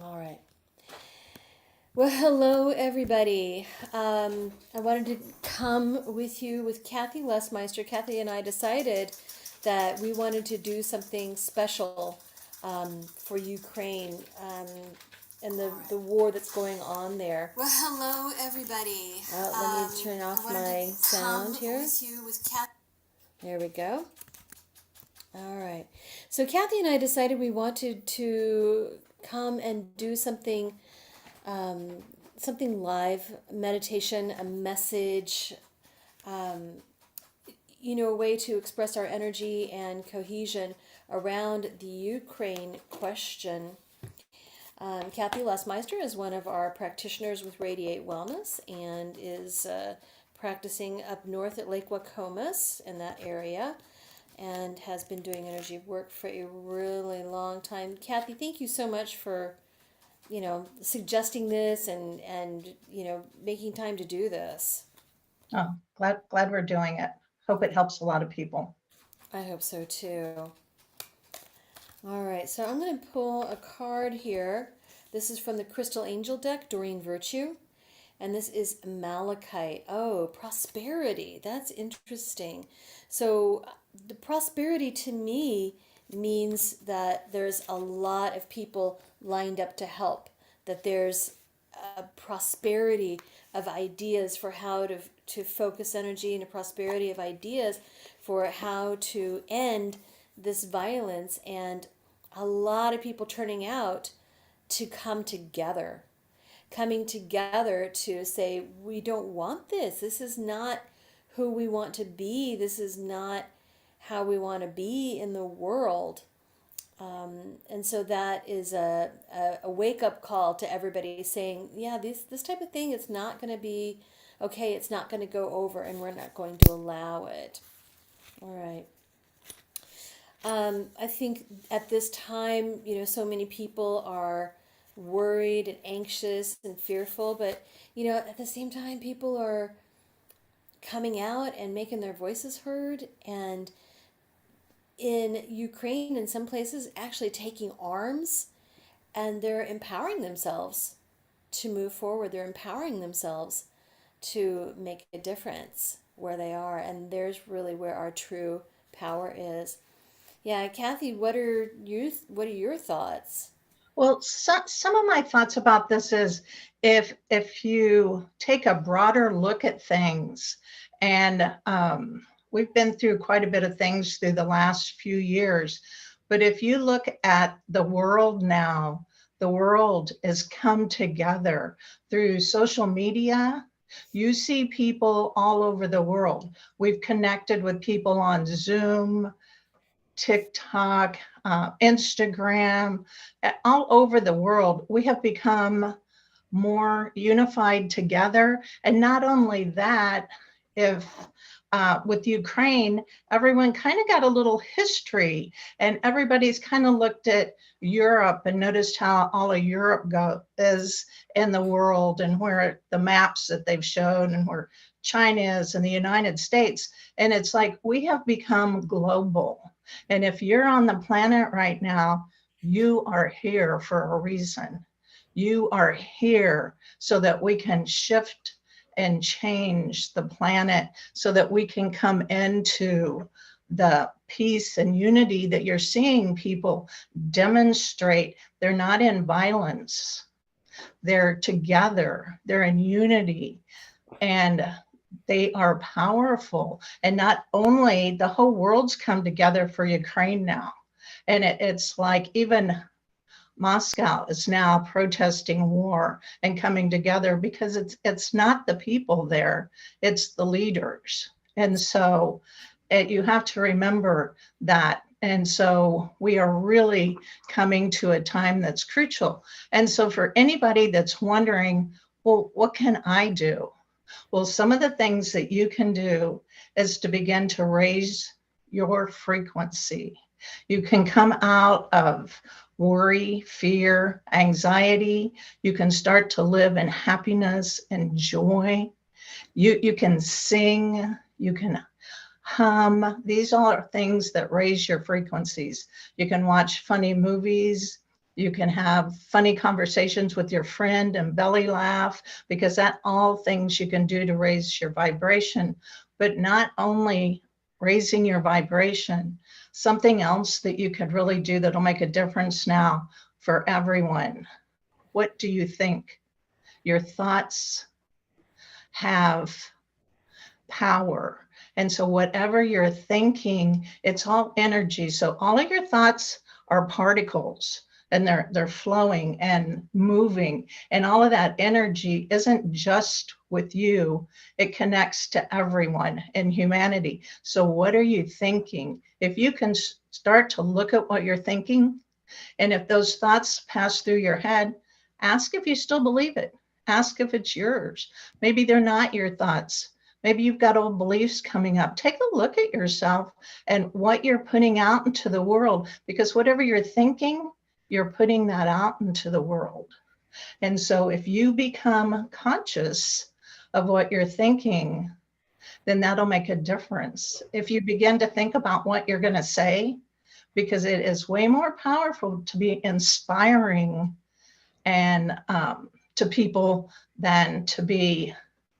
All right. Well, hello, everybody. I wanted to come with you with Kathy Lesmeister. Kathy and I decided that we wanted to do something special for Ukraine and the war that's going on there. Well, hello, everybody. Let me turn off my sound here. With you with Kathy. There we go. All right. So Kathy and I decided we wanted to come and do um, something live, meditation, a message, um, a way to express our energy and cohesion around the Ukraine question. Kathy Lesmeister is one of our practitioners with Radiate Wellness and is practicing up north at Lake Wacomas in that area and has been doing energy work for a really long time. Kathy, thank you so much for suggesting this and making time to do this. Oh, glad we're doing it. Hope it helps a lot of people. I hope so too. All right, so I'm going to pull a card here. This is from the Crystal Angel deck, Doreen Virtue, and this is Malachite. Oh, prosperity. That's interesting. So, the prosperity to me means that there's a lot of people lined up to help, that there's a prosperity of ideas for how to focus energy and a prosperity of ideas for how to end this violence, and a lot of people turning out to come together, coming together to say, we don't want this. This is not who we want to be. This is not how we want to be in the world. And so that is a wake up call to everybody saying, yeah, this type of thing is not going to be okay. It's not going to go over, and we're not going to allow it. All right. I think at this time, so many people are worried and anxious and fearful, but, at the same time, people are coming out and making their voices heard. And in Ukraine, in some places, actually taking arms, and they're empowering themselves to move forward. They're empowering themselves to make a difference where they are. And there's really where our true power is. Yeah, Kathy, what are your thoughts? Well, some of my thoughts about this is if you take a broader look at things, and we've been through quite a bit of things through the last few years, but if you look at the world now, the world has come together through social media. You see people all over the world. We've connected with people on Zoom, TikTok, Instagram, all over the world. We have become more unified together. And not only that, if with Ukraine, everyone kind of got a little history, and everybody's kind of looked at Europe and noticed how all of Europe is in the world, and where the maps that they've shown, and where China is, and the United States. And it's like we have become global. And if you're on the planet right now, you are here for a reason. You are here so that we can shift and change the planet, so that we can come into the peace and unity that you're seeing people demonstrate. They're not in violence, they're together, they're in unity, and they are powerful. And not only the whole world's come together for Ukraine now, and it's like even Moscow is now protesting war and coming together, because it's not the people there, it's the leaders. And so you have to remember that. And so we are really coming to a time that's crucial. And so for anybody that's wondering, well, what can I do? Well, some of the things that you can do is to begin to raise your frequency. You can come out of worry, fear, anxiety. You can start to live in happiness and joy. You can sing, you can hum. These are things that raise your frequencies. You can watch funny movies. You can have funny conversations with your friend and belly laugh, because that all things you can do to raise your vibration. But not only raising your vibration, something else that you could really do that'll make a difference now for everyone. What do you think? Your thoughts have power. And so, whatever you're thinking, it's all energy. So, all of your thoughts are particles, and they're flowing and moving. And all of that energy isn't just with you, it connects to everyone in humanity. So, what are you thinking? If you can start to look at what you're thinking, and if those thoughts pass through your head, ask if you still believe it. Ask if it's yours. Maybe they're not your thoughts. Maybe you've got old beliefs coming up. Take a look at yourself and what you're putting out into the world, because whatever you're thinking, you're putting that out into the world. And so if you become conscious of what you're thinking, then that'll make a difference. If you begin to think about what you're going to say, because it is way more powerful to be inspiring and to people than to be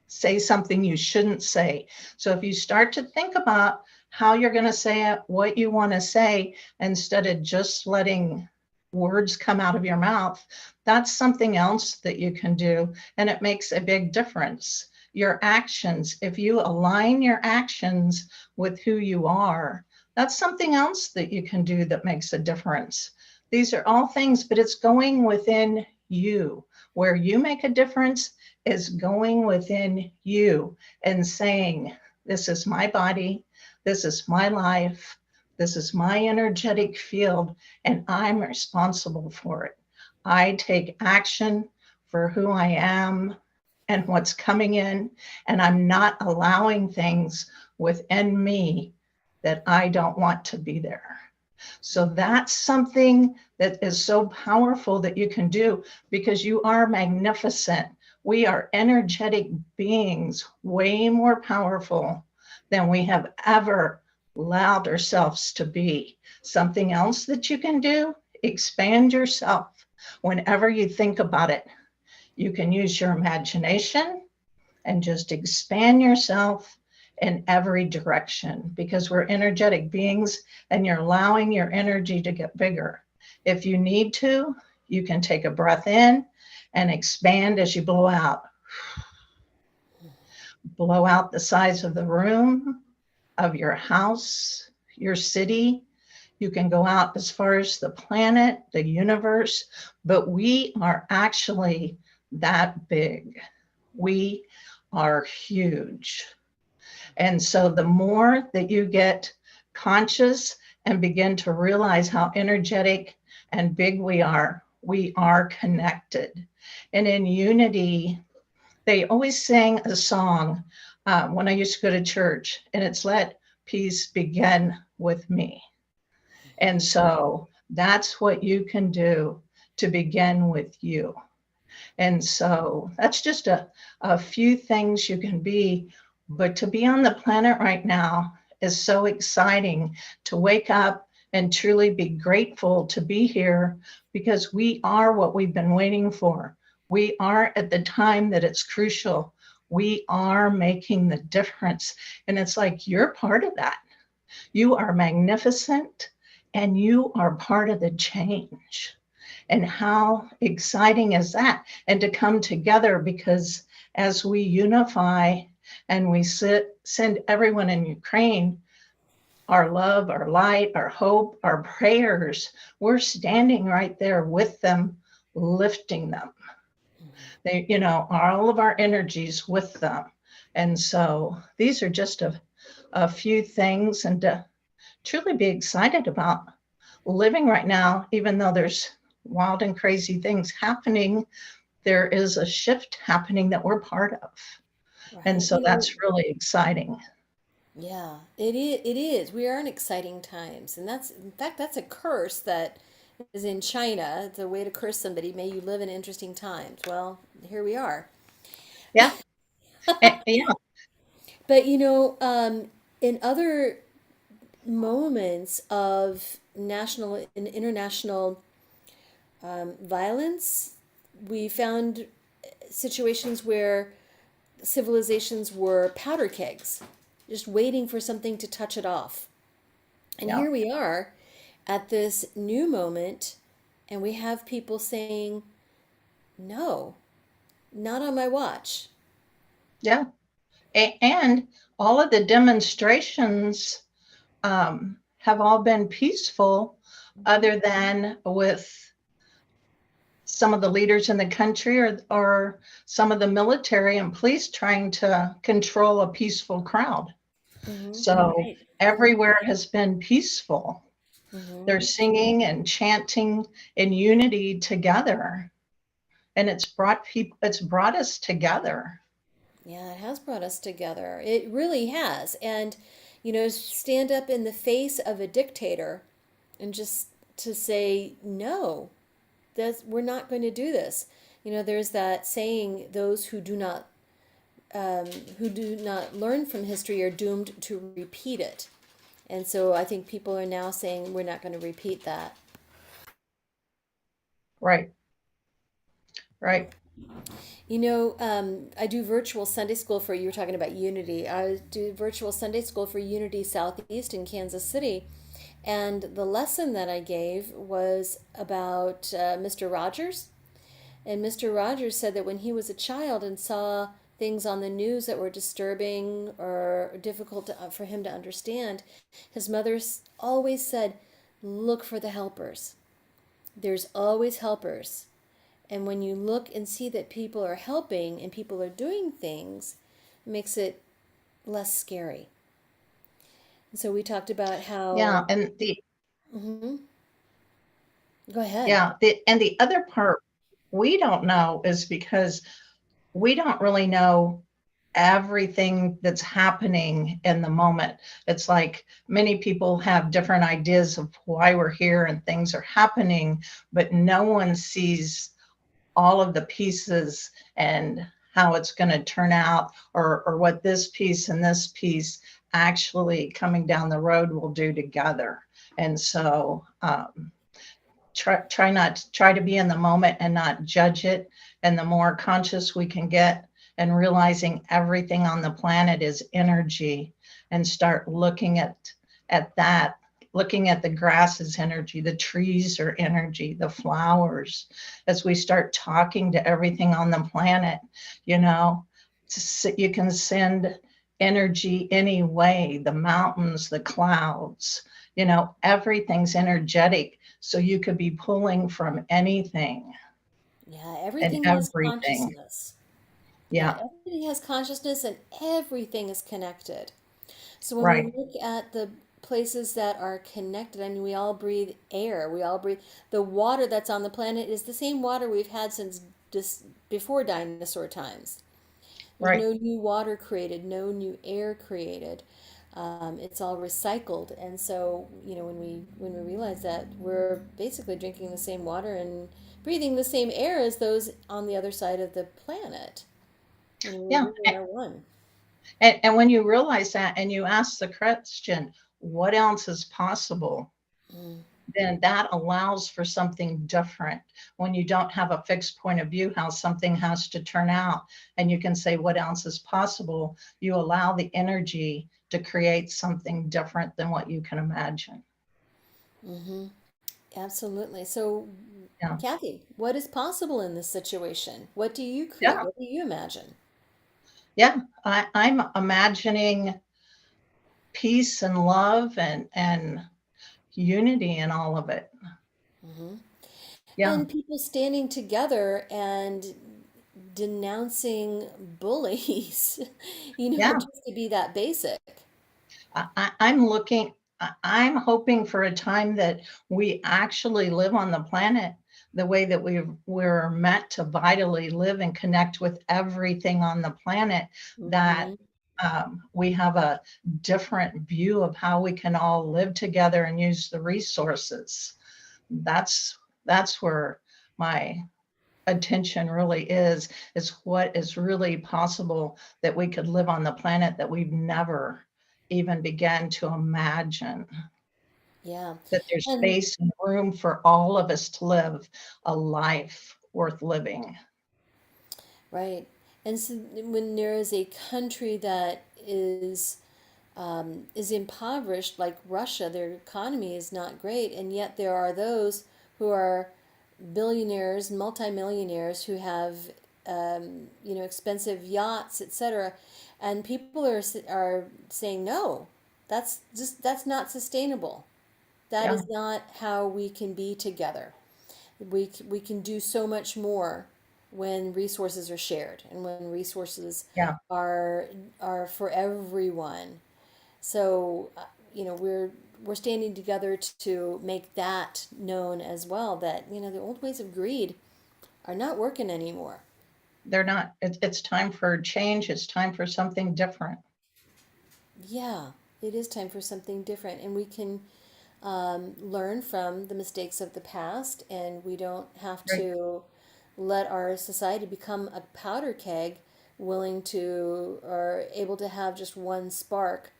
say something you shouldn't say. So if you start to think about how you're going to say it, what you want to say, instead of just letting words come out of your mouth, that's something else that you can do. And it makes a big difference. Your actions, if you align your actions with who you are, that's something else that you can do that makes a difference. These are all things, but it's going within you. Where you make a difference is going within you and saying, this is my body, this is my life, this is my energetic field, and I'm responsible for it. I take action for who I am and what's coming in, and I'm not allowing things within me that I don't want to be there. So that's something that is so powerful that you can do, because you are magnificent. We are energetic beings, way more powerful than we have ever allowed ourselves to be. Something else that you can do, expand yourself. Whenever you think about it, you can use your imagination and just expand yourself in every direction, because we're energetic beings and you're allowing your energy to get bigger. If you need to, you can take a breath in and expand as you blow out. Blow out the size of the room, of your house, your city. You can go out as far as the planet, the universe, but we are actually that big. We are huge. And so the more that you get conscious and begin to realize how energetic and big we are connected. And in unity, they always sang a song when I used to go to church, and it's Let Peace Begin with Me. And so that's what you can do to begin with you. And so that's just a few things you can be. But to be on the planet right now is so exciting, to wake up and truly be grateful to be here, because we are what we've been waiting for. We are at the time that it's crucial. We are making the difference. And it's like you're part of that. You are magnificent and you are part of the change. And how exciting is that? And to come together, because as we unify and we send everyone in Ukraine our love, our light, our hope, our prayers, we're standing right there with them, lifting them. They, all of our energies with them. And so these are just a few things, and to truly be excited about living right now, even though there's wild and crazy things happening, there is a shift happening that we're part of. And Right. so that's really exciting. Yeah, it is. It is. We are in exciting times, and that's, in fact, that's a curse that is in China. It's a way to curse somebody. May you live in interesting times. Well, here we are. Yeah. Yeah. But in other moments of national and international Violence. We found situations where civilizations were powder kegs, just waiting for something to touch it off. And Yeah. here we are at this new moment, and we have people saying, no, not on my watch. Yeah. And all of the demonstrations have all been peaceful, other than with some of the leaders in the country, or some of the military and police trying to control a peaceful crowd. Mm-hmm. So Right. everywhere has been peaceful. Mm-hmm. They're singing and chanting in unity together. And it's brought us together. Yeah, it has brought us together. It really has. And, stand up in the face of a dictator and just to say, no, we're not going to do this. There's that saying, those um, who do not learn from history are doomed to repeat it. And so I think people are now saying we're not going to repeat that. Right, right. I do virtual Sunday school for, you were talking about Unity. I do virtual Sunday school for Unity Southeast in Kansas City. And the lesson that I gave was about Mr. Rogers. And Mr. Rogers said that when he was a child and saw things on the news that were disturbing or difficult for him to understand, his mother always said, look for the helpers. There's always helpers. And when you look and see that people are helping and people are doing things, it makes it less scary. And so we talked about Yeah, how. and the Mhm. Go ahead. yeah, the other part we don't know is because we don't really know everything that's happening in the moment. It's like many people have different ideas of why we're here and things are happening, but no one sees all of the pieces and how it's going to turn out, or what this piece and this piece actually coming down the road will do together. And so try to be in the moment and not judge it. And the more conscious we can get and realizing everything on the planet is energy, and start looking at that, looking at the grass as energy, the trees are energy, the flowers, as we start talking to everything on the planet, you know, you can send energy any way, the mountains, the clouds, everything's energetic. So you could be pulling from anything Yeah, and everything has everything. consciousness. Yeah, Yeah, everything has consciousness and everything is connected. So when we right, look at the places that are connected, I mean, we all breathe air. We all breathe. The water that's on the planet is the same water we've had since before dinosaur times. There's right. no new water created, no new air created. It's all recycled, and so when we realize that we're basically drinking the same water and breathing the same air as those on the other side of the planet. We Yeah. really are one. And when you realize that and you ask the question, what else is possible? Mm. Then that allows for something different. When you don't have a fixed point of view how something has to turn out, and you can say what else is possible, you allow the energy to create something different than what you can imagine. Mm-hmm. Absolutely. So, Yeah. Kathy, what is possible in this situation? What do you create? Yeah. What do you imagine? Yeah. I'm imagining peace and love and unity in all of it. Hmm. Yeah. And people standing together and denouncing bullies, Yeah. just to be that basic. I'm looking, I'm hoping for a time that we actually live on the planet the way that we're meant to vitally live and connect with everything on the planet, that Hmm. we have a different view of how we can all live together and use the resources. That's where my attention really is what is really possible, that we could live on the planet that we've never even began to imagine. Yeah. that there's And space and room for all of us to live a life worth living. right. And so when there is a country that is impoverished, like Russia, their economy is not great, and yet there are those who are billionaires, multimillionaires who have expensive yachts, etc. And people are saying no, that's not sustainable. That Yeah, is not how we can be together. We can do so much more when resources are shared and when resources yeah. are are for everyone. So, we're standing together to make that known as well, that the old ways of greed are not working anymore. They're not. It's time for change. It's time for something different. Yeah, it is time for something different, and we can learn from the mistakes of the past, and we don't have Right. to let our society become a powder keg, willing to or able to have just one spark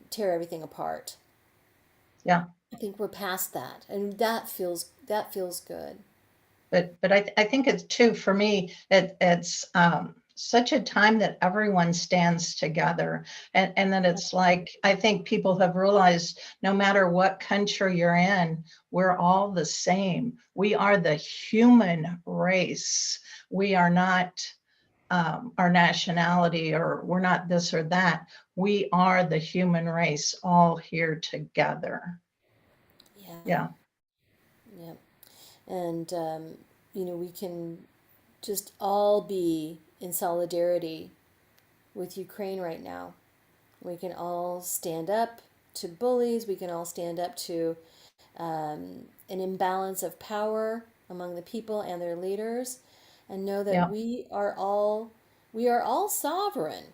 tear everything apart. Yeah. I think we're past that, and that feels good. But I think it's too, for me, it's such a time that everyone stands together, and then it's like, I think people have realized no matter what country you're in, we're all the same. We are the human race. We are not our nationality, or we're not this or that. We are the human race all here together. Yeah, Yeah. yeah, and we can just all be in solidarity with Ukraine right now. We can all stand up to bullies. We can all stand up to an imbalance of power among the people and their leaders, and know that Yeah. we are all sovereign.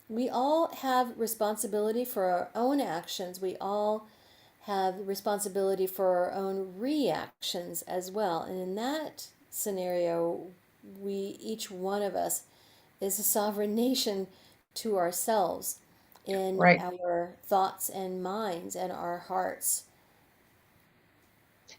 We all have responsibility for our own actions. We all have responsibility for our own reactions as well. And in that scenario, each one of us, is a sovereign nation to ourselves in Right. our thoughts and minds and our hearts.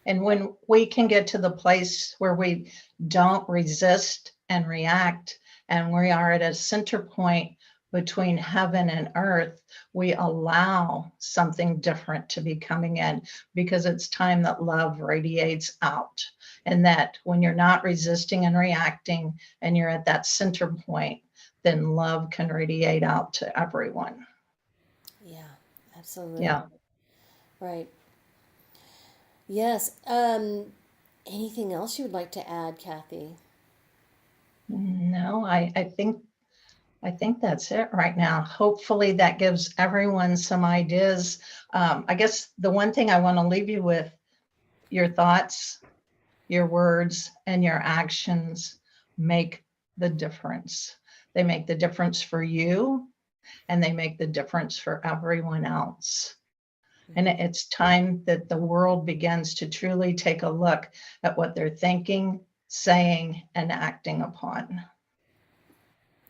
And when we can get to the place where we don't resist and react, and we are at a center point between heaven and earth, we allow something different to be coming in, because it's time that love radiates out. And that when you're not resisting and reacting and you're at that center point, then love can radiate out to everyone. Yeah, absolutely. Yeah. Right. Yes. Anything else you would like to add, Kathy? No, I think that's it right now. Hopefully, that gives everyone some ideas. I guess the one thing I want to leave you with: your thoughts, your words, and your actions make the difference. They make the difference for you, and they make the difference for everyone else. And Hmm. it's time that the world begins to truly take a look at what they're thinking, saying, and acting upon. Uh,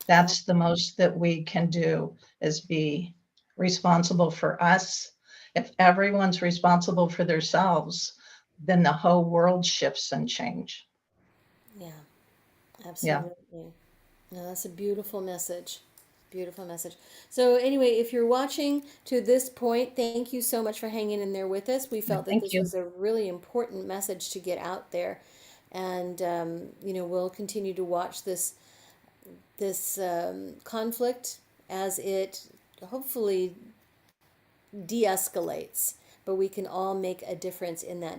That's the most that we can do, is be responsible for us. If everyone's responsible for themselves, then the whole world shifts and change. yeah, Yeah. absolutely. No, that's a beautiful message. Beautiful message. So, anyway, if you're watching to this point, thank you so much for hanging in there with us. We felt that Thank this you. was a really important message to get out there, and we'll continue to watch this conflict as it hopefully de-escalates. But we can all make a difference in that